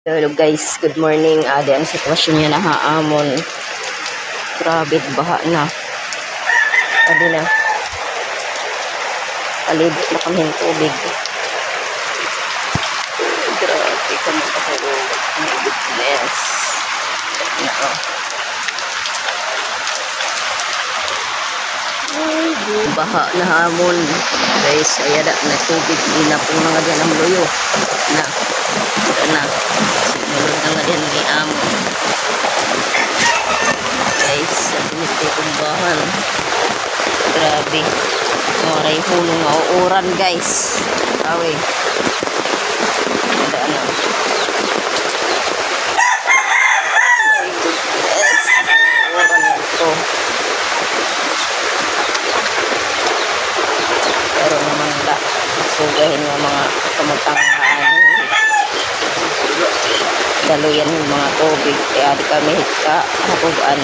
Hello guys, good morning. Adi ang sitwasyon niya na haamon. Grabe, baha na. Adi na. Palibot na kami ng tubig. Grabe ka makahulog. My goodness. Baha na hamon. Guys, ayan na tubig. Ina pong mga dyan ang luyo. Na. Sinulog na nga yan ni amo. Guys, sa pinitay kong bahan. Grabe. Maray hulong nga uuran guys. Awe. Ada na. My goodness. Uuran na ito. Pero naman la. Sugahin nga mga kamatanghaan. Daluyan ng mga tubig kaya di kami hapugan.